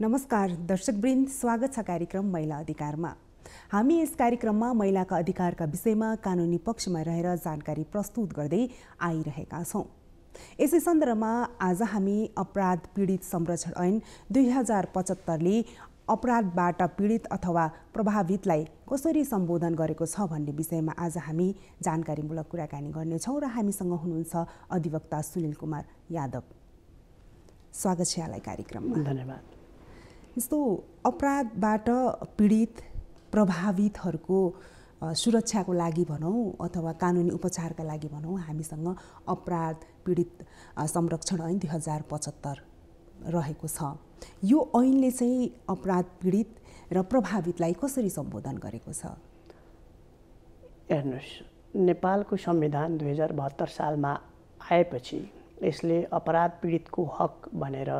नमस्कार दर्शकवृन्द, स्वागत छ कार्यक्रम महिला अधिकारमा। हामी यस कार्यक्रममा महिलाका अधिकारका विषयमा कानुनी पक्षमा रहेर जानकारी प्रस्तुत गर्दै आइरहेका छौं। यसै सन्दर्भमा आज हामी अपराध पीडित संरक्षण ऐन 2075ले अपराधबाट पीडित अथवा प्रभावितलाई कसरी सम्बोधन गरेको छ भन्ने विषयमा आज हामी जानकारीमूलक कुराकानी गर्नेछौँ र हामीसँग हुनुहुन्छ अधिवक्ता सुनिल कुमार यादव। स्वागत छ यहाँलाई कार्यक्रममा। धन्यवाद। यस्तो अपराधबाट पीडित प्रभावितहरूको सुरक्षाको लागि भनौँ अथवा कानुनी उपचारका लागि भनौँ, हामीसँग अपराध पीडित संरक्षण ऐन 2075 रहेको छ। यो ऐनले चाहिँ अपराध पीडित र प्रभावितलाई कसरी सम्बोधन गरेको छ? हेर्नुहोस्, नेपालको संविधान 2072 सालमा आएपछि यसले अपराध पीडितको हक भनेर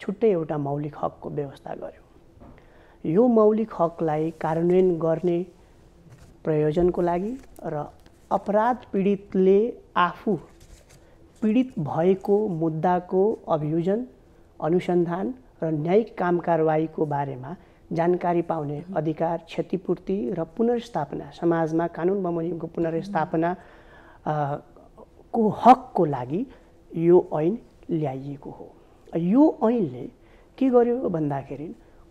छुट्टै एउटा मौलिक हकको व्यवस्था गर्यो। यो मौलिक हकलाई कार्यान्वयन गर्ने प्रयोजनको लागि र अपराध पीडितले आफू पीडित भएको मुद्दाको अभियोजन, अनुसन्धान र न्यायिक काम कारवाहीको बारेमा जानकारी पाउने अधिकार, क्षतिपूर्ति र पुनर्स्थापना, समाजमा कानुन बमोजिमको पुनर्स्थापना को हकको लागि यो ऐन ल्याइएको हो। यो ऐनले के गर्यो भन्दाखेरि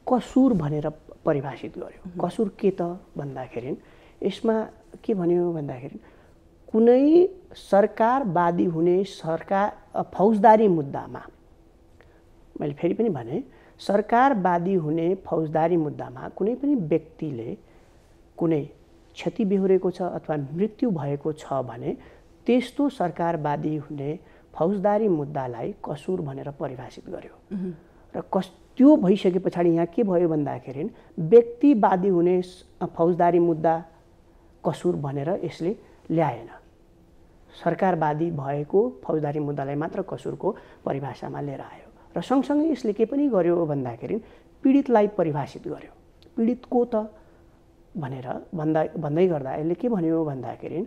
कसुर भनेर परिभाषित गर्यो। कसुर के त भन्दाखेरि यसमा के भन्यो भन्दाखेरि कुनै सरकारवादी हुने फौजदारी मुद्दामा, मैले फेरि पनि भने, सरकारवादी हुने फौजदारी मुद्दामा कुनै पनि व्यक्तिले कुनै क्षति बेहोरेको छ अथवा मृत्यु भएको छ भने त्यस्तो सरकारवादी हुने फौजदारी मुद्दालाई कसुर भनेर परिभाषित गर्यो। र त्यो भइसके पछाडि यहाँ के भयो भन्दाखेरि व्यक्तिवादी हुने फौजदारी मुद्दा कसुर भनेर यसले ल्याएन। सरकारवादी भएको फौजदारी मुद्दालाई मात्र कसुरको परिभाषामा लिएर आयो। र सँगसँगै यसले के पनि गर्यो भन्दाखेरि पीडितलाई परिभाषित गर्यो। पीडित को त भनेर भन्दै गर्दा यसले के भन्यो भन्दाखेरि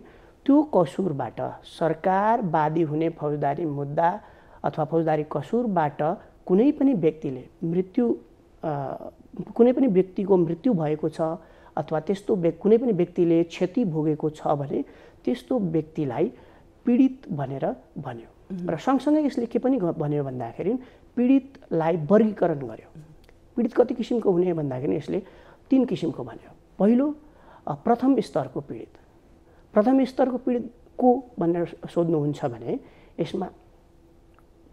त्यो कसुरबाट, सरकारवादी हुने फौजदारी मुद्दा अथवा फौजदारी कसुरबाट कुनै पनि व्यक्तिको मृत्यु भएको छ अथवा त्यस्तो कुनै पनि व्यक्तिले क्षति भोगेको छ भने त्यस्तो व्यक्तिलाई पीडित भनेर भन्यो। र सँगसँगै यसले के पनि भन्यो भन्दाखेरि पीडितलाई वर्गीकरण गर्यो। पीडित कति किसिमको हुने भन्दाखेरि यसले 3 किसिमको भन्यो। पहिलो, प्रथम स्तरको पीडित। प्रथम स्तरको पीडित को भनेर सोध्नुहुन्छ भने यसमा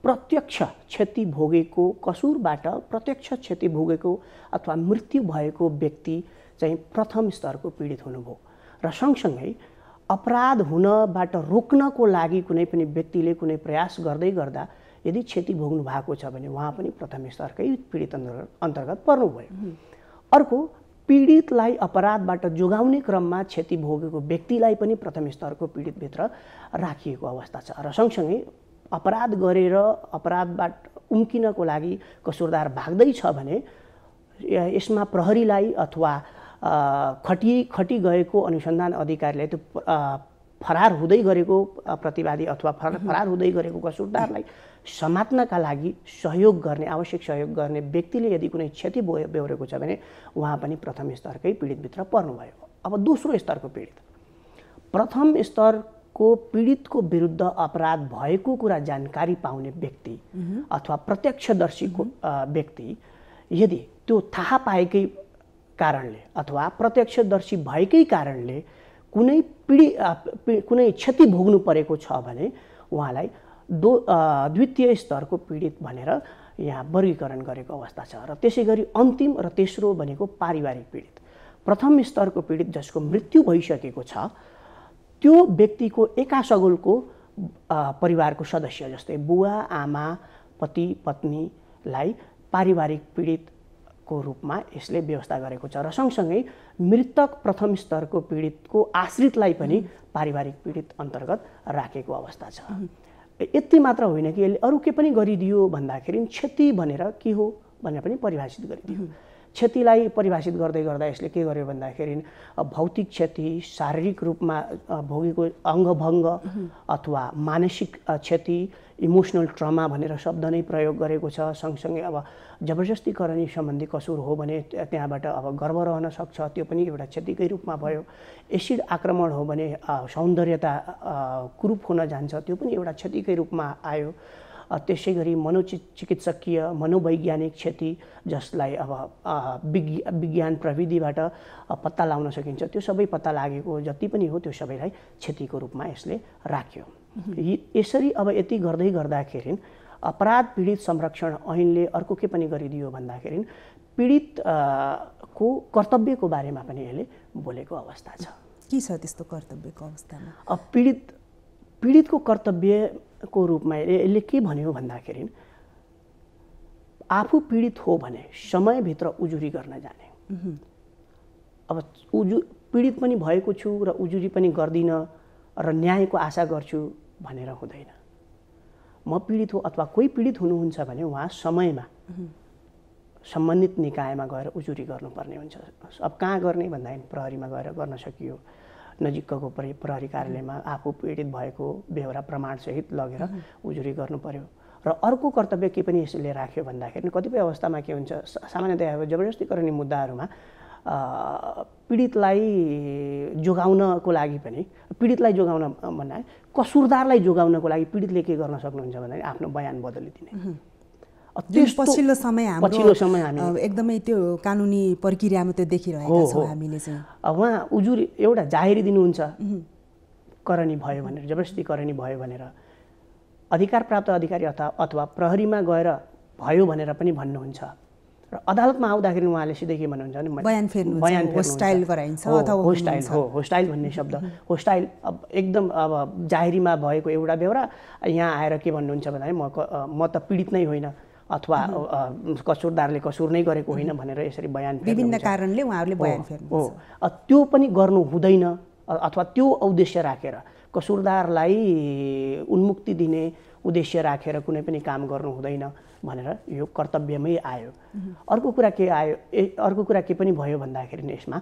प्रत्यक्ष क्षति भोगेको, कसुरबाट प्रत्यक्ष क्षति भोगेको अथवा मृत्यु भएको व्यक्ति चाहिँ प्रथम स्तरको पीडित हुनुभयो। र सँगसँगै अपराध हुनबाट रोक्नको लागि कुनै पनि व्यक्तिले कुनै प्रयास गर्दै गर्दा यदि क्षति भोग्नु भएको छ भने उहाँ पनि प्रथम स्तरकै पीडित अन्तर्गत पर्नुभयो। अर्को, पीडितलाई अपराधबाट जोगाउने क्रममा क्षति भोगेको व्यक्तिलाई पनि प्रथम स्तरको पीडितभित्र राखिएको अवस्था छ। र सँगसँगै अपराध गरेर अपराधबाट उम्किनको लागि कसुरदार भाग्दैछ भने यसमा प्रहरीलाई अथवा खटी गएको अनुसन्धान अधिकारीलाई त्यो फरार हुँदै गरेको प्रतिवादी अथवा फरार हुँदै गरेको कसुरदारलाई समात्नका लागि सहयोग गर्ने, आवश्यक सहयोग गर्ने व्यक्तिले यदि कुनै क्षति बेहोरेको छ भने उहाँ पनि प्रथम स्तरकै पीडितभित्र पर्नुभयो। अब दोस्रो स्तरको पीडित। प्रथम स्तरको पीडितको विरुद्ध अपराध भएको कुरा जानकारी पाउने व्यक्ति अथवा प्रत्यक्षदर्शीको व्यक्ति यदि त्यो थाहा पाएकै कारणले अथवा प्रत्यक्षदर्शी भएकै कारणले कुनै क्षति भोग्नु परेको छ भने उहाँलाई द्वितीय स्तरको पीडित भनेर यहाँ वर्गीकरण गरेको अवस्था छ। र त्यसै गरी अन्तिम र तेस्रो भनेको पारिवारिक पीडित। प्रथम स्तरको पीडित जसको मृत्यु भइसकेको छ त्यो व्यक्तिको एकासगोलको परिवारको सदस्य जस्तै बुवा, आमा, पति, पत्नीलाई पारिवारिक पीडितको रूपमा यसले व्यवस्था गरेको छ। र सँगसँगै मृतक प्रथम स्तरको पीडितको आश्रितलाई पनि पारिवारिक पीडित अन्तर्गत राखेको अवस्था छ। यति मात्र होइन कि यसले अरू के पनि गरिदियो भन्दाखेरि क्षति भनेर के हो भनेर पनि परिभाषित गरिदियो। क्षतिलाई परिभाषित गर्दै गर्दा यसले के गर्यो भन्दाखेरि भौतिक क्षति, शारीरिक रूपमा भोगेको अङ्गभङ्ग अथवा मानसिक क्षति, इमोसनल ट्रमा भनेर शब्द नै प्रयोग गरेको छ। सँगसँगै अब जबरजस्तीकरण सम्बन्धी कसुर हो भने त्यहाँबाट अब गर्भ रहन सक्छ, त्यो पनि एउटा क्षतिकै रूपमा भयो। एसिड आक्रमण हो भने सौन्दर्यता कुरूप हुन जान्छ, त्यो पनि एउटा क्षतिकै रूपमा आयो। त्यसै गरी मनोचिकित्सकीय मनोवैज्ञानिक क्षति जसलाई अब विज्ञान प्रविधिबाट पत्ता लगाउन सकिन्छ, त्यो सबै पत्ता लागेको जति पनि हो त्यो सबैलाई क्षतिको रूपमा यसले राख्यो। यसरी अब यति गर्दै गर्दाखेरि अपराध पीडित संरक्षण ऐनले अर्को के पनि गरिदियो भन्दाखेरि पीडित को कर्तव्यको बारेमा पनि यसले बोलेको अवस्था छ। के छ त्यस्तो कर्तव्यको अवस्थामा? अब पीडितको कर्तव्यको रूपमा यसले के भन्यो भन्दाखेरि आफू पीडित हो भने समयभित्र उजुरी गर्न जाने। अब पीडित पनि भएको छु र उजुरी पनि गर्दिनँ र न्यायको आशा गर्छु भनेर हुँदैन। म पीडित हो अथवा कोही पीडित हुनुहुन्छ भने उहाँ समयमा सम्बन्धित निकायमा गएर उजुरी गर्नुपर्ने हुन्छ। अब कहाँ गर्ने भन्दाखेरि प्रहरीमा गएर गर्न सकियो, नजिकको प्रहरी कार्यालयमा आफू पीडित भएको बेहोरा प्रमाणसहित लगेर उजुरी गर्नु पर्यो। र अर्को कर्तव्य के पनि यसले राख्यो भन्दाखेरि कतिपय अवस्थामा के हुन्छ, सामान्यतया जबरजस्तीकरण मुद्दाहरूमा पीडितलाई जोगाउनको लागि पनि, पीडितलाई जोगाउन भन्दा कसुरदारलाई जोगाउनको लागि पीडितले के गर्न सक्नुहुन्छ भन्दाखेरि आफ्नो बयान बदलिदिने। पछिल्लो समय हामी एकदमै त्यो कानुनी प्रक्रियामा त्यो देखिरहेका छौँ हामीले चाहिँ। उहाँ उजुरी एउटा जाहेरी दिनुहुन्छ करणी भयो भनेर, जबरजस्ती करणी भयो भनेर अधिकार प्राप्त अधिकारी अथवा प्रहरीमा गएर भयो भनेर पनि भन्नुहुन्छ र अदालतमा आउँदाखेरि उहाँले सिधै के भन्नुहुन्छ भने बयान फेर्नुहुन्छ, होस्टाइल गराइन्छ अथवा होस्टाइल हो, होस्टाइल भन्ने शब्द, होस्टाइल अब एकदम अब जाहेरीमा भएको एउटा बेहोरा यहाँ आएर के भन्नुहुन्छ भन्दाखेरि म त पीडित नै होइन अथवा कसुरदारले कसुर नै गरेको होइन भनेर यसरी बयान फेर्नुहुन्छ। विभिन्न कारणले उहाँहरूले बयान फेर्नुहुन्छ। त्यो पनि गर्नु हुँदैन अथवा त्यो उद्देश्य राखेर कसुरदारलाई उन्मुक्ति दिने उद्देश्य राखेर कुनै पनि काम गर्नु हुँदैन भनेर यो कर्तव्यमै आयो। अर्को कुरा के पनि भयो भन्दाखेरि यसमा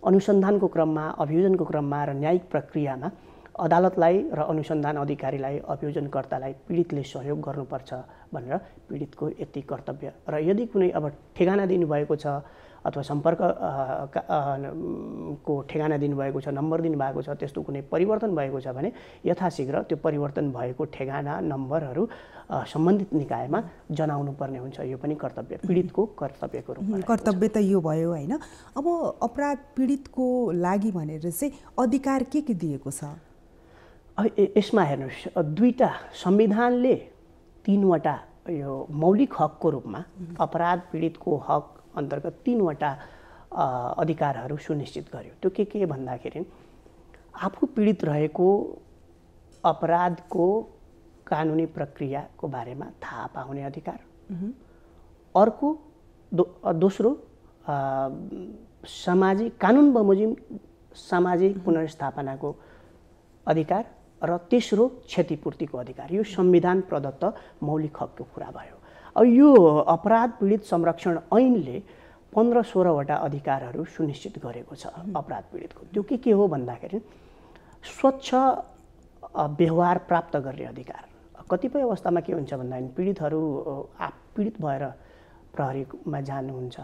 अनुसन्धानको क्रममा, अभियोजनको क्रममा र न्यायिक प्रक्रियामा अदालतलाई र अनुसन्धान अधिकारीलाई, अभियोजनकर्तालाई पीडितले सहयोग गर्नुपर्छ भनेर पीडितको यति कर्तव्य। र यदि कुनै अब ठेगाना दिनुभएको छ अथवा सम्पर्क को ठेगाना दिनुभएको छ, नम्बर दिनुभएको छ, त्यस्तो कुनै परिवर्तन भएको छ भने यथाशीघ्र त्यो परिवर्तन भएको ठेगाना नम्बरहरू सम्बन्धित निकायमा जनाउनु पर्ने हुन्छ। यो पनि कर्तव्य, पीडितको कर्तव्यको रूपमा। कर्तव्य त यो भयो होइन। अब अपराध पीडितको लागि भनेर चाहिँ अधिकार के दिएको छ? यसमा हेर्नुहोस्, दुईटा संविधानले 3वटा यो मौलिक हकको रूपमा अपराध पीडितको हक अन्तर्गत 3वटा अधिकारहरू सुनिश्चित गर्यो। त्यो के भन्दाखेरि आफू पीडित रहेको अपराधको कानुनी प्रक्रियाको बारेमा थाहा पाउने अधिकार, अर्को दोस्रो सामाजिक कानुन बमोजिम सामाजिक पुनर्स्थापनाको अधिकार र तेस्रो क्षतिपूर्तिको अधिकार। यो संविधान प्रदत्त मौलिक हकको कुरा भयो। अब यो अपराध पीडित संरक्षण ऐनले 15-16वटा अधिकारहरू सुनिश्चित गरेको छ अपराध पीडितको। त्यो के हो भन्दाखेरि स्वच्छ व्यवहार प्राप्त गर्ने अधिकार। कतिपय अवस्थामा के हुन्छ भन्दाखेरि पीडितहरू पीडित भएर प्रहरीमा जानुहुन्छ,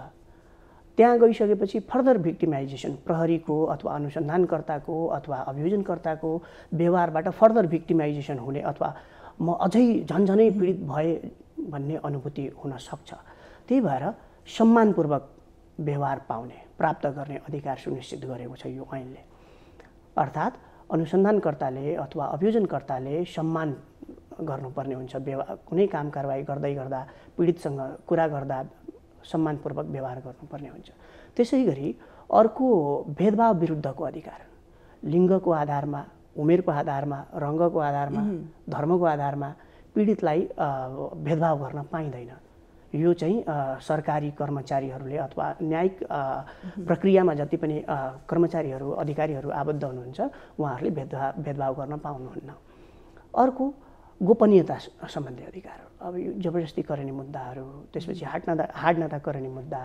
त्यहाँ गइसकेपछि फर्दर भिक्टिमाइजेसन प्रहरीको अथवा अनुसन्धानकर्ताको अथवा अभियोजनकर्ताको व्यवहारबाट फर्दर भिक्टिमाइजेसन हुने अथवा म अझै झन्झनै पीडित भए भन्ने अनुभूति हुन सक्छ। त्यही भएर सम्मानपूर्वक व्यवहार पाउने, प्राप्त गर्ने अधिकार सुनिश्चित गरेको छ यो ऐनले। अर्थात् अनुसन्धानकर्ताले अथवा अभियोजनकर्ताले सम्मान गर्नुपर्ने हुन्छ। कुनै काम कारबाही गर्दै गर्दा पीडितसँग कुरा गर्दा सम्मानपूर्वक व्यवहार गर्नुपर्ने हुन्छ। त्यसै गरी अर्को भेदभाव विरुद्धको अधिकार, लिङ्गको आधारमा, उमेरको आधारमा, रङ्गको आधारमा, धर्मको आधारमा पीडितलाई भेदभाव गर्न पाइँदैन। यो चाहिँ सरकारी कर्मचारीहरूले अथवा न्यायिक प्रक्रियामा जति पनि कर्मचारीहरू अधिकारीहरू आबद्ध हुनुहुन्छ उहाँहरूले भेदभाव गर्न पाउनुहुन्न। अर्को गोपनीयता सम्बन्धी अधिकार। अब यो जबरजस्ती गर्ने मुद्दाहरू, त्यसपछि हाड नाता गर्ने मुद्दा,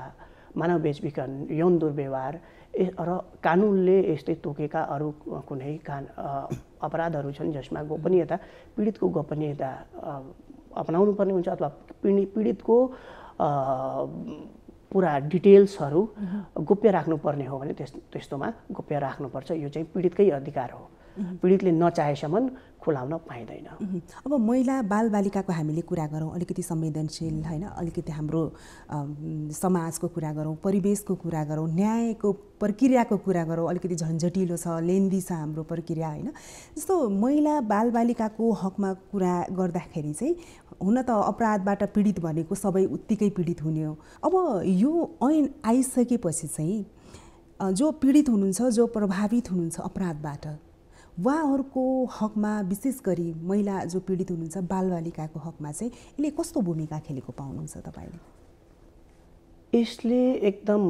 मानव बेचबिखन, यौन दुर्व्यवहार र कानुनले यस्तै तोकेका अरू कुनै अपराधहरू छन् जसमा गोपनीयता, पीडितको गोपनीयता अपनाउनु पर्ने हुन्छ अथवा पीडितको पुरा डिटेल्सहरू गोप्य राख्नुपर्ने हो भने त्यस्तोमा गोप्य राख्नुपर्छ। यो चाहिँ पीडितकै अधिकार हो। पीडितले नचाहेसम्म खुलाउन पाइँदैन। अब महिला बालबालिकाको हामीले कुरा गरौँ, अलिकति संवेदनशील होइन, अलिकति हाम्रो समाजको कुरा गरौँ, परिवेशको कुरा गरौँ, न्यायको प्रक्रियाको कुरा गरौँ, अलिकति झन्झटिलो छ, लेन्दी छ हाम्रो प्रक्रिया होइन। जस्तो महिला बालबालिकाको हकमा कुरा गर्दाखेरि चाहिँ हुन त अपराधबाट पीडित भनेको सबै उत्तिकै पीडित हुने हो। अब यो ऐन आइसकेपछि चाहिँ जो पीडित हुनुहुन्छ, जो प्रभावित हुनुहुन्छ अपराधबाट, उहाँहरूको हकमा विशेष गरी महिला जो पीडित हुनुहुन्छ बालबालिकाको हकमा चाहिँ यसले कस्तो भूमिका खेलेको पाउनुहुन्छ तपाईँले? यसले एकदम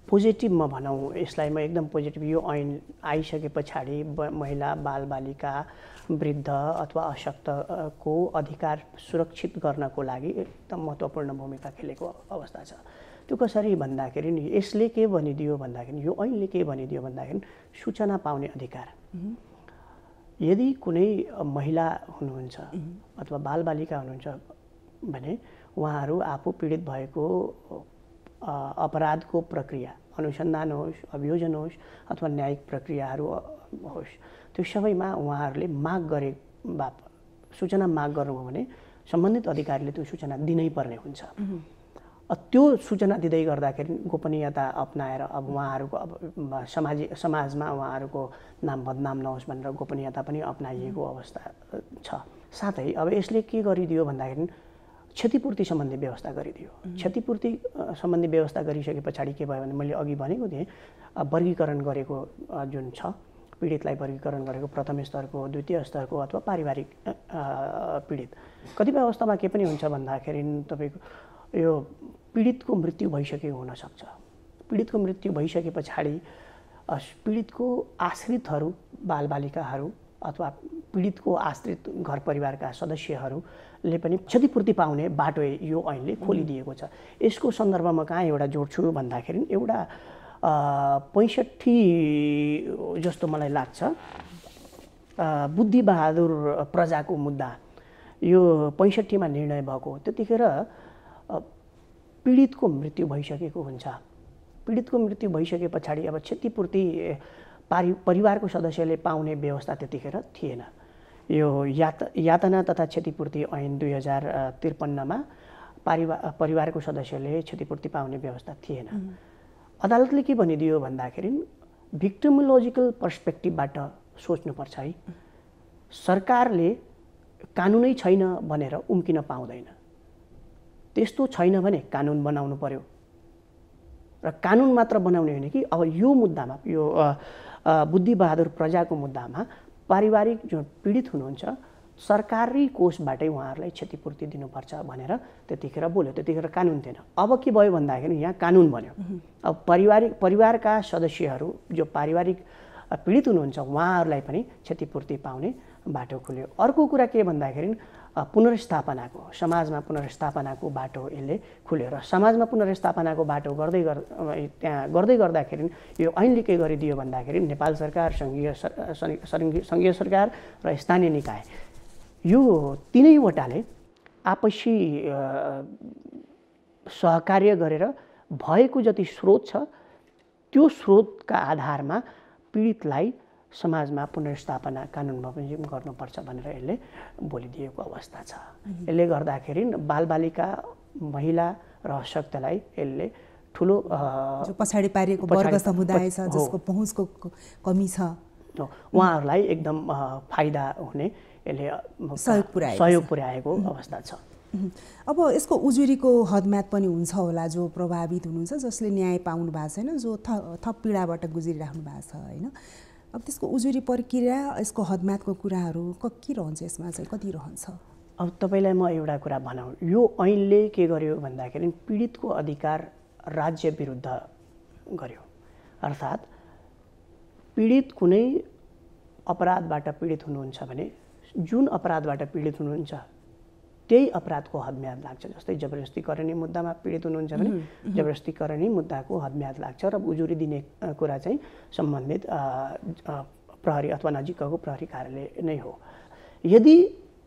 पोजिटिभमा भनौँ, यसलाई म एकदम पोजिटिभ, यो ऐन आइसके पछाडि महिला बालबालिका वृद्ध अथवा अशक्तको अधिकार सुरक्षित गर्नको लागि एकदम महत्त्वपूर्ण भूमिका खेलेको अवस्था छ। त्यो कसरी भन्दाखेरि नि यसले के भनिदियो भन्दाखेरि, यो ऐनले के भनिदियो भन्दाखेरि सूचना पाउने अधिकार। यदि कुनै महिला हुनुहुन्छ अथवा बालबालिका हुनुहुन्छ भने उहाँहरू आफू पीडित भएको अपराधको प्रक्रिया, अनुसन्धान होस्, अभियोजन होस् अथवा न्यायिक प्रक्रियाहरू होस्, त्यो सबैमा उहाँहरूले माग गरे सूचना माग गर्नुभयो भने सम्बन्धित अधिकारीले त्यो सूचना दिनै पर्ने हुन्छ। त्यो सूचना दिँदै गर्दाखेरि गोपनीयता अपनाएर अब उहाँहरूको समाजमा उहाँहरूको नाम बदनाम नहोस् भनेर गोपनीयता पनि अपनाइएको अवस्था छ। साथै अब यसले के गरिदियो भन्दाखेरि क्षतिपूर्ति सम्बन्धी व्यवस्था गरिदियो। क्षतिपूर्ति सम्बन्धी व्यवस्था गरिसके पछाडि के भयो भने मैले अघि भनेको थिएँ, वर्गीकरण गरेको जुन छ, पीडितलाई वर्गीकरण गरेको प्रथम स्तरको, द्वितीय स्तरको अथवा पारिवारिक पीडित। कतिपय अवस्थामा के पनि हुन्छ भन्दाखेरि तपाईँको यो पीडितको मृत्यु भइसकेको हुनसक्छ। पीडितको मृत्यु भइसके पछाडि पीडितको आश्रितहरू, बालबालिकाहरू अथवा पीडितको आश्रित घर परिवारका सदस्यहरूले पनि क्षतिपूर्ति पाउने बाटो यो ऐनले खोलिदिएको छ। यसको सन्दर्भमा कहाँ एउटा जोड्छु भन्दाखेरि एउटा 65 जस्तो मलाई लाग्छ बुद्धिबहादुर प्रजाको मुद्दा यो 65मा निर्णय भएको। त्यतिखेर पीडितको मृत्यु भइसकेको हुन्छ। पीडितको मृत्यु भइसके पछाडि अब क्षतिपूर्ति परिवारको सदस्यले पाउने व्यवस्था त्यतिखेर थिएन। यो यातना तथा क्षतिपूर्ति ऐन 2053मा परिवारको सदस्यले क्षतिपूर्ति पाउने व्यवस्था थिएन। अदालतले के भनिदियो भन्दाखेरि भिक्टिमोलोजिकल पर्सपेक्टिभबाट सोच्नुपर्छ है। सरकारले कानुनै छैन भनेर उम्किन पाउँदैन। त्यस्तो छैन भने कानुन बनाउनु पर्यो र कानुन मात्र बनाउने होइन कि अब यो मुद्दामा, यो बुद्धिबहादुर प्रजाको मुद्दामा पारिवारिक जो पीडित हुनुहुन्छ सरकारी कोषबाटै उहाँहरूलाई क्षतिपूर्ति दिनुपर्छ भनेर त्यतिखेर बोल्यो। त्यतिखेर कानुन थिएन। अब के भयो भन्दाखेरि यहाँ कानुन बन्यो। अब परिवारका सदस्यहरू जो पारिवारिक पीडित हुनुहुन्छ उहाँहरूलाई पनि क्षतिपूर्ति पाउने बाटो खुल्यो। अर्को कुरा के भन्दाखेरि पुनर्स्थापनाको, समाजमा पुनर्स्थापनाको बाटो यसले खुल्यो र समाजमा पुनर्स्थापनाको बाटो गर्दै गर्दाखेरि यो ऐनले के गरिदियो भन्दाखेरि नेपाल सरकार, सङ्घीय सरकार र स्थानीय निकाय यो तीनैवटाले आपसी सहकार्य गरेर भएको जति स्रोत छ त्यो स्रोतका आधारमा पीडितलाई समाजमा पुनर्स्थापना कानुन बमोजिम गर्नुपर्छ भनेर यसले बोलिदिएको अवस्था छ। यसले गर्दाखेरि बालबालिका, महिला र अशक्तलाई यसले ठुलो जो पछाडि पारिएको वर्ग समुदाय छ जसको पहुँचको कमी छ उहाँहरूलाई एकदम फाइदा हुने यसले सहयोग पुर्याएको अवस्था छ। अब यसको उजुरीको हदम्याद पनि हुन्छ होला। जो प्रभावित हुनुहुन्छ, जसले न्याय पाउनु भएको छैन, जो थप पीडाबाट गुज्रिराख्नु भएको छ होइन, अब त्यसको उजुरी प्रक्रिया, यसको हदम्यादको कुराहरू के रहन्छ, यसमा चाहिँ कति रहन्छ? अब तपाईँलाई म एउटा कुरा भनौँ, यो ऐनले के गर्यो भन्दाखेरि पीडितको अधिकार राज्य विरुद्ध गर्यो। अर्थात् पीडित कुनै अपराधबाट पीडित हुनुहुन्छ भने जुन अपराधबाट पीडित हुनुहुन्छ त्यही अपराधको हदम्याद लाग्छ। जस्तै जबरजस्तीकरणी मुद्दामा पीडित हुनुहुन्छ भने जबरजस्तीकरणी मुद्दाको हदम्याद लाग्छ र उजुरी दिने कुरा चाहिँ सम्बन्धित प्रहरी अथवा नजिकको प्रहरी कार्यालय नै हो। यदि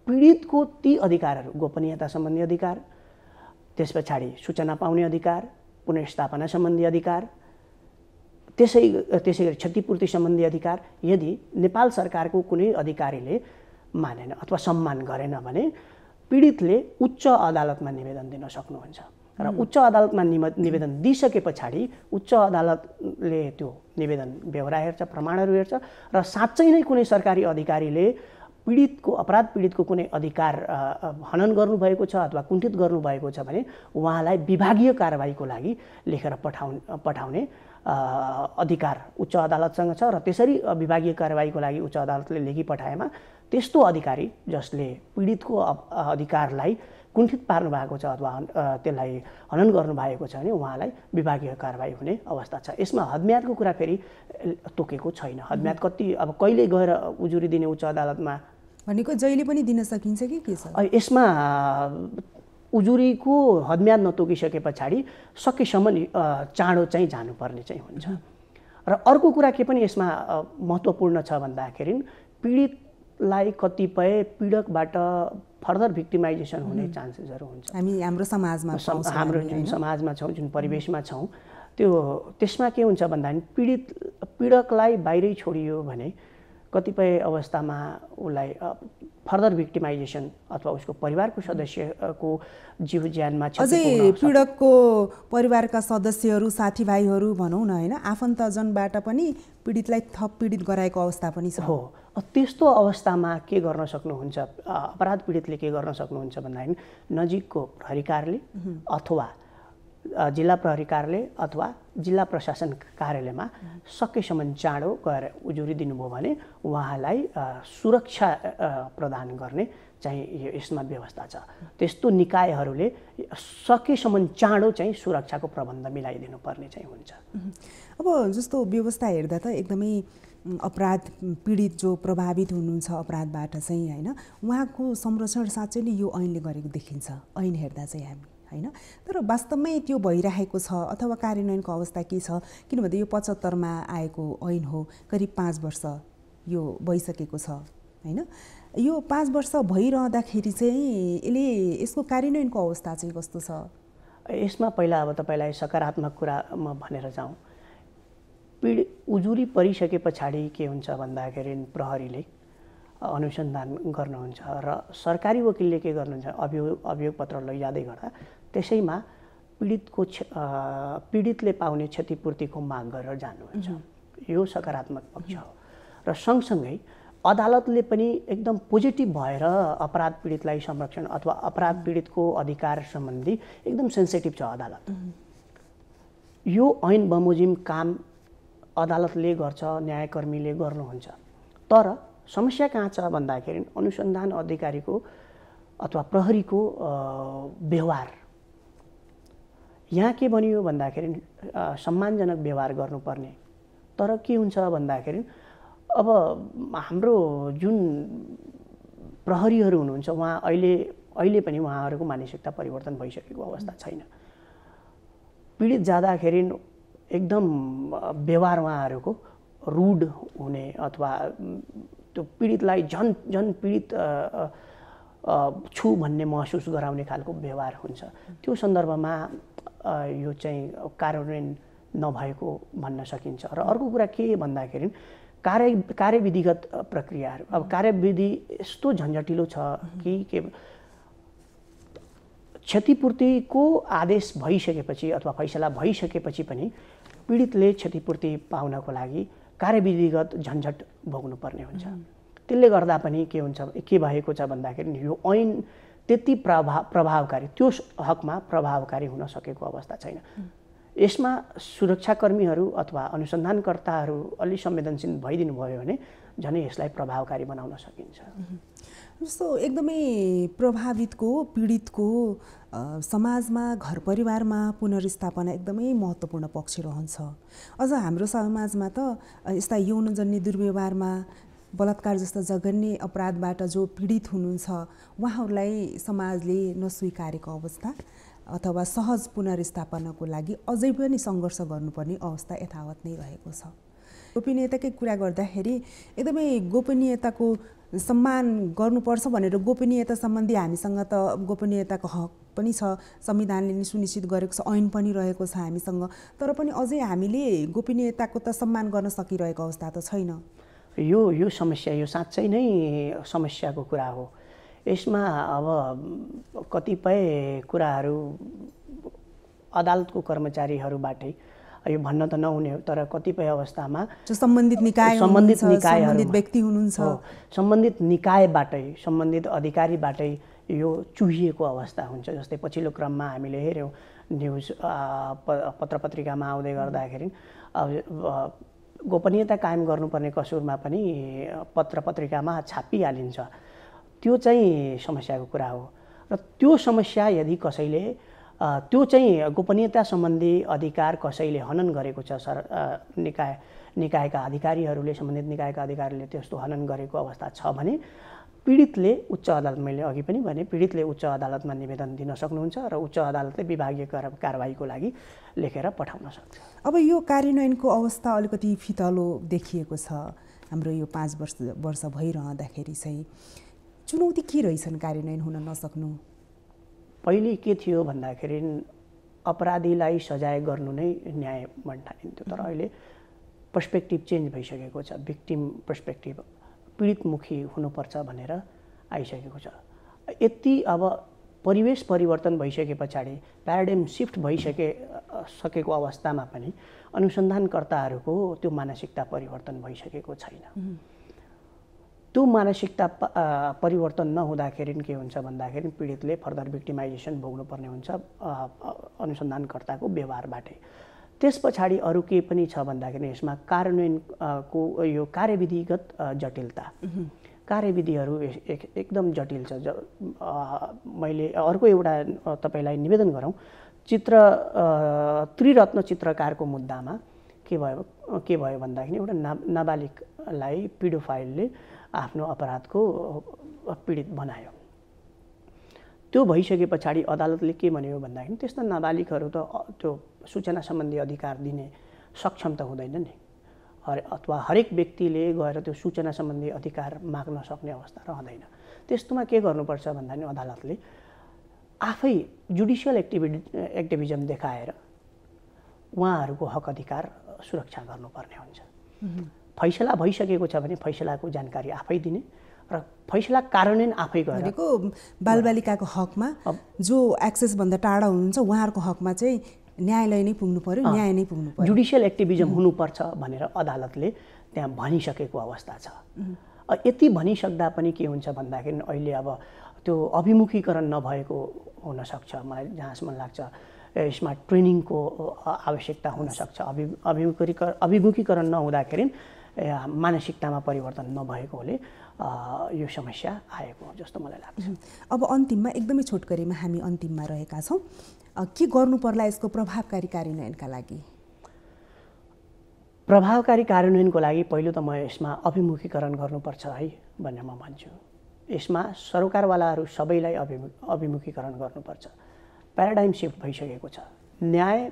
पीडितको ती अधिकारहरू, गोपनीयता सम्बन्धी अधिकार, त्यस पछाडि सूचना पाउने अधिकार, पुनर्स्थापना सम्बन्धी अधिकार, त्यसै गरी क्षतिपूर्ति सम्बन्धी अधिकार यदि नेपाल सरकारको कुनै अधिकारीले मानेन अथवा सम्मान गरेन भने पीडितले उच्च अदालतमा निवेदन दिन सक्नुहुन्छ र उच्च अदालतमा निवेदन दिइसके पछाडि उच्च अदालतले त्यो निवेदन बेहोरा हेर्छ, प्रमाणहरू हेर्छ र साँच्चै नै कुनै सरकारी अधिकारीले अपराध पीडितको कुनै अधिकार हनन गर्नुभएको छ अथवा कुण्ठित गर्नुभएको छ भने उहाँलाई विभागीय कारबाहीको लागि लेखेर पठाउने अधिकार उच्च अदालतसँग छ र त्यसरी विभागीय कारबाहीको लागि उच्च अदालतले लेखी पठाएमा त्यस्तो अधिकारी जसले पीडितको अधिकारलाई कुण्ठित पार्नु भएको छ अथवा त्यसलाई हनन गर्नुभएको छ भने उहाँलाई विभागीय कारबाही हुने अवस्था छ। यसमा हदम्यादको कुरा फेरि तोकेको छैन। हदम्याद कति अब कहिले गएर उजुरी दिने उच्च अदालतमा भनेको जहिले पनि दिन सकिन्छ कि के छ? यसमा उजुरीको हदम्याद नतोकिसके पछाडि सकेसम्म चाँडो चाहिँ जानुपर्ने चाहिँ हुन्छ। र अर्को कुरा के पनि यसमा महत्त्वपूर्ण छ भन्दाखेरि पीडितलाई कतिपय पीडकबाट फर्दर भिक्टिमाइजेसन हुने चान्सेसहरू हुन्छ। हाम्रो समाजमा छौँ, जुन परिवेशमा छौँ, त्यसमा के हुन्छ भन्दाखेरि पीडकलाई बाहिरै छोडियो भने कतिपय अवस्थामा उसलाई फर्दर भिक्टिमाइजेसन अथवा उसको परिवारको सदस्यको जीव ज्यानमा अझै पीडकको परिवारका सदस्यहरू, साथीभाइहरू भनौँ न होइन, आफन्तजनबाट पनि पीडितलाई थप पीडित गराएको अवस्था पनि छ। हो, त्यस्तो अवस्थामा के गर्न सक्नुहुन्छ, अपराध पीडितले के गर्न सक्नुहुन्छ भन्दाखेरि नजिकको प्रहरी कार्यालय अथवा जिल्ला प्रहरी कार्यालय अथवा जिल्ला प्रशासन कार्यालयमा सकेसम्म चाँडो गएर उजुरी दिनुभयो भने उहाँलाई सुरक्षा प्रदान गर्ने चाहिँ यसमा व्यवस्था छ। त्यस्तो निकायहरूले सकेसम्म चाँडो चाहिँ सुरक्षाको प्रबन्ध मिलाइदिनु पर्ने चाहिँ हुन्छ। अब जस्तो व्यवस्था हेर्दा त एकदमै अपराध पीडित जो प्रभावित हुनुहुन्छ अपराधबाट चाहिँ होइन, उहाँको संरक्षण साँच्चै नै यो ऐनले गरेको देखिन्छ, ऐन हेर्दा चाहिँ हामी होइन। तर वास्तवमै त्यो भइरहेको छ अथवा कार्यान्वयनको अवस्था के छ? किनभने यो 75मा आएको ऐन हो, करिब 5 वर्ष यो भइसकेको छ होइन। यो 5 वर्ष भइरहँदाखेरि चाहिँ यसको कार्यान्वयनको अवस्था चाहिँ कस्तो छ? यसमा पहिला अब तपाईँलाई सकारात्मक कुरा म भनेर जाउँ। उजुरी परिसके पछाडि के हुन्छ भन्दाखेरि प्रहरीले अनुसन्धान गर्नुहुन्छ र सरकारी वकिलले के गर्नुहुन्छ, अभियोग पत्र लैजाँदै गर्दा त्यसैमा पीडितले पाउने क्षतिपूर्तिको माग गरेर जानुहुन्छ। यो सकारात्मक पक्ष हो। र सँगसँगै अदालतले पनि एकदम पोजिटिभ भएर अपराध पीडितलाई संरक्षण अथवा अपराध पीडितको अधिकार सम्बन्धी एकदम सेन्सिटिभ छ अदालत। यो ऐन बमोजिम काम अदालतले गर्छ, न्यायकर्मीले गर्नुहुन्छ। तर समस्या कहाँ छ भन्दाखेरि अनुसन्धान अधिकारीको अथवा प्रहरीको व्यवहार। यहाँ के भनियो भन्दाखेरि सम्मानजनक व्यवहार गर्नुपर्ने, तर के हुन्छ भन्दाखेरि अब हाम्रो जुन प्रहरीहरू हुनुहुन्छ उहाँ अहिले पनि उहाँहरूको मानसिकता परिवर्तन भइसकेको अवस्था छैन। पीडित जाँदाखेरि एकदम व्यवहार उहाँहरूको रुड हुने अथवा त्यो पीडितलाई झन् पीडित छु भन्ने महसुस गराउने खालको व्यवहार हुन्छ। त्यो सन्दर्भमा यो चाहिँ कार्यान्वयन नभएको भन्न सकिन्छ। र अर्को कुरा के भन्दाखेरि कार्यविधिगत प्रक्रियाहरू, अब कार्यविधि यस्तो झन्झटिलो छ कि क्षतिपूर्तिको आदेश भइसकेपछि अथवा फैसला भइसकेपछि पनि पीडितले क्षतिपूर्ति पाउनको लागि कार्यविधिगत झन्झट भोग्नुपर्ने हुन्छ। त्यसले गर्दा पनि के भएको छ भन्दाखेरि यो ऐन त्यति प्रभावकारी, त्यो हकमा प्रभावकारी हुन सकेको अवस्था छैन। यसमा सुरक्षाकर्मीहरू अथवा अनुसन्धानकर्ताहरू अलि संवेदनशील भइदिनु भयो भने झनै यसलाई प्रभावकारी बनाउन सकिन्छ। जस्तो एकदमै प्रभावितको पीडितको समाजमा, घर परिवारमा पुनर्स्थापना एकदमै महत्त्वपूर्ण पक्ष रहन्छ। अझ हाम्रो समाजमा त यस्ता यौनजन्य दुर्व्यवहारमा बलात्कार जस्ता जघन्य अपराधबाट जो पीडित हुनुहुन्छ उहाँहरूलाई समाजले नस्वीकारेको अवस्था अथवा सहज पुनर्स्थापनाको लागि अझै पनि सङ्घर्ष गर्नुपर्ने अवस्था यथावत नै रहेको छ। गोपनीयताकै कुरा गर्दाखेरि एकदमै गोपनीयताको सम्मान गर्नुपर्छ भनेर गोपनीयता सम्बन्धी हामीसँग त गोपनीयताको हक पनि छ, संविधानले नै सुनिश्चित गरेको छ, ऐन पनि रहेको छ हामीसँग, तर पनि अझै हामीले गोपनीयताको त सम्मान गर्न सकिरहेको अवस्था त छैन। यो समस्या यो साँच्चै नै समस्याको कुरा हो। यसमा अब कतिपय कुराहरू अदालतको कर्मचारीहरूबाटै यो भन्न त नहुने हो, तर कतिपय अवस्थामा जो सम्बन्धित निकाय व्यक्ति हुनुहुन्छ, सम्बन्धित निकायबाटै सम्बन्धित अधिकारीबाटै यो चुहिएको अवस्था हुन्छ। जस्तै पछिल्लो क्रममा हामीले हेऱ्यौँ न्युज पत्रपत्रिकामा आउँदै गर्दाखेरि गोपनीयता कायम गर्नुपर्ने कसुरमा पनि पत्रपत्रिकामा छापिहालिन्छ। त्यो चाहिँ समस्याको कुरा हो र त्यो समस्या यदि कसैले त्यो चाहिँ गोपनीयता सम्बन्धी अधिकार कसैले हनन गरेको छ, निकायका अधिकारीहरूले सम्बन्धित निकायका अधिकारीहरूले त्यस्तो हनन गरेको अवस्था छ भने पीडितले उच्च अदालत, मैले अघि पनि भने, पीडितले उच्च अदालतमा निवेदन दिन सक्नुहुन्छ र उच्च अदालतले विभागीय कारबाहीको लागि लेखेर पठाउन सक्छ। अब यो कार्यान्वयनको अवस्था अलिकति फितलो देखिएको छ हाम्रो यो 5 वर्ष भइरहँदाखेरि चाहिँ। चुनौती के रहेछन् कार्यान्वयन हुन नसक्नु? पहिले के थियो भन्दाखेरि अपराधीलाई सजाय गर्नु नै न्याय भन्ठानिन्थ्यो, तर अहिले पर्सपेक्टिभ चेन्ज भइसकेको छ। भिक्टिम पर्सपेक्टिभ, पीडितमुखी हुनुपर्छ भनेर आइसकेको छ। यति अब परिवेश परिवर्तन भइसके पछाडि, प्याराडाइम शिफ्ट भइसकेको अवस्थामा पनि अनुसन्धानकर्ताहरूको त्यो मानसिकता परिवर्तन भइसकेको छैन। त्यो मानसिकता परिवर्तन नहुँदाखेरि के हुन्छ भन्दाखेरि पीडितले फर्दर भिक्टिमाइजेसन भोग्नुपर्ने हुन्छ अनुसन्धानकर्ताको व्यवहारबाटै। त्यस पछाडि अरू के पनि छ भन्दाखेरि यसमा कार्यान्वयनको यो कार्यविधिगत जटिलता, कार्यविधिहरू एकदम जटिल छ। मैले अर्को एउटा तपाईँलाई निवेदन गरौँ, त्रिरत्न चित्रकारको मुद्दामा के भयो भन्दाखेरि एउटा नाबालिगलाई पिडोफाइलले आफ्नो अपराधको पीडित बनायो। त्यो भइसके पछाडि अदालतले के भन्यो भन्दाखेरि त्यस्ता नाबालिगहरू त त्यो सूचना सम्बन्धी अधिकार दिने सक्षम त हुँदैन नि, अथवा हरेक व्यक्तिले गएर त्यो सूचना सम्बन्धी अधिकार माग्न सक्ने अवस्था रहँदैन। त्यस्तोमा के गर्नुपर्छ भन्दाखेरि अदालतले आफै जुडिसियल एक्टिभिजम देखाएर उहाँहरूको हक अधिकार सुरक्षा गर्नुपर्ने हुन्छ। फैसला भइसकेको छ भने फैसलाको जानकारी आफै दिने र फैसला कार्यान्वयन आफै गरेको। बालबालिकाको हकमा जो एक्सेसभन्दा टाढा हुनुहुन्छ उहाँहरूको हकमा चाहिँ न्यायालय नै पुग्नु पर्यो, न्याय नै पुग्नु पर्यो, जुडिसियल एक्टिभिजम हुनुपर्छ भनेर अदालतले त्यहाँ भनिसकेको अवस्था छ। यति भनिसक्दा पनि के हुन्छ भन्दाखेरि अहिले अब त्यो अभिमुखीकरण नभएको हुनसक्छ। मलाई जहाँसम्म लाग्छ यसमा ट्रेनिङको आवश्यकता हुनसक्छ। अभिमुखीकरण नहुँदाखेरि मानसिकतामा परिवर्तन नभएकोले यो समस्या आएको जस्तो मलाई लाग्छ। अब अन्तिममा, एकदमै छोटकरीमा हामी अन्तिममा रहेका छौँ, के गर्नु पर्ला यसको प्रभावकारी कार्यान्वयनका लागि? प्रभावकारी कार्यान्वयनको लागि पहिलो त म यसमा अभिमुखीकरण गर्नुपर्छ है भन्ने म भन्छु। यसमा सरकारवालाहरू सबैलाई अभिमुखीकरण गर्नुपर्छ। प्याराडाइम शिफ्ट भइसकेको छ। न्याय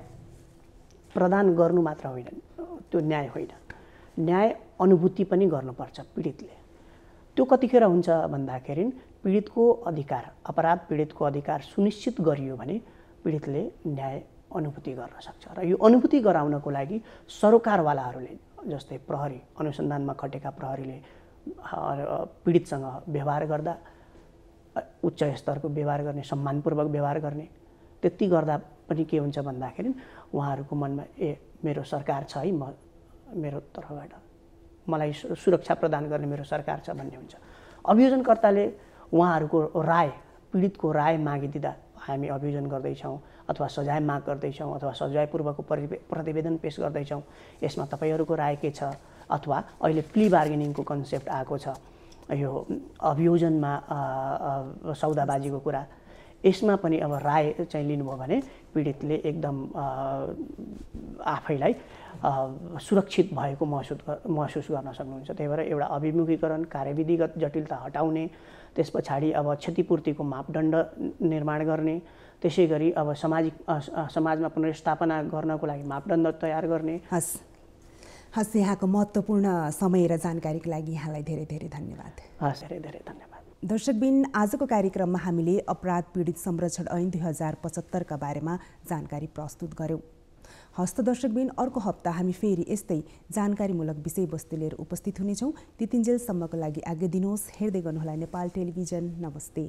प्रदान गर्नु मात्र होइन, त्यो न्याय होइन, न्याय अनुभूति पनि गर्नुपर्छ पीडितले। त्यो कतिखेर हुन्छ भन्दाखेरि पीडितको अधिकार, अपराध पीडितको अधिकार सुनिश्चित गरियो भने पीडितले न्याय अनुभूति गर्न सक्छ। र यो अनुभूति गराउनको लागि सरकारवालाहरूले, जस्तै प्रहरी, अनुसन्धानमा खटेका प्रहरीले पीडितसँग व्यवहार गर्दा उच्च स्तरको व्यवहार गर्ने, सम्मानपूर्वक व्यवहार गर्ने, त्यति गर्दा पनि के हुन्छ भन्दाखेरि उहाँहरूको मनमा मेरो सरकार छ है, मेरो तर्फबाट मलाई सुरक्षा प्रदान गर्ने मेरो सरकार छ भन्ने हुन्छ। अभियोजनकर्ताले उहाँहरूको राय, पीडितको राय मागिदिँदा हामी अभियोजन गर्दैछौँ अथवा सजाय माग गर्दैछौँ अथवा सजायपूर्वकको प्रतिवेदन पेश गर्दैछौँ, यसमा तपाईँहरूको राय के छ, अथवा अहिले प्ली बार्गेनिङको कन्सेप्ट आएको छ, यो अभियोजनमा सौदाबाजीको कुरा, यसमा पनि अब राय चाहिँ लिनुभयो भने पीडितले एकदम आफैलाई सुरक्षित भएको महसुस गर्न सक्नुहुन्छ। त्यही भएर एउटा अभिमुखीकरण, कार्यविधिगत जटिलता हटाउने, त्यस पछाडि अब क्षतिपूर्तिको मापदण्ड निर्माण गर्ने, त्यसै गरी अब समाजमा पुनर्स्थापना गर्नको लागि मापदण्ड तयार गर्ने। हस् यहाँको महत्त्वपूर्ण समय र जानकारीको लागि यहाँलाई धेरै धेरै धन्यवाद। हस्, धेरै धेरै धन्यवाद। दर्शकबिन, आजको कार्यक्रममा हामीले अपराध पीडित संरक्षण ऐन 2075 का बारेमा जानकारी प्रस्तुत गर्यौं। हस्त दर्शकबिन, अर्को हप्ता हामी फेरि यस्तै जानकारीमूलक विषयवस्तु लिएर उपस्थित हुनेछौँ। त्यतिन्जेलसम्मको लागि आज्ञा दिनुहोस्। हेर्दै गर्नुहोला नेपाल टेलिभिजन। नमस्ते।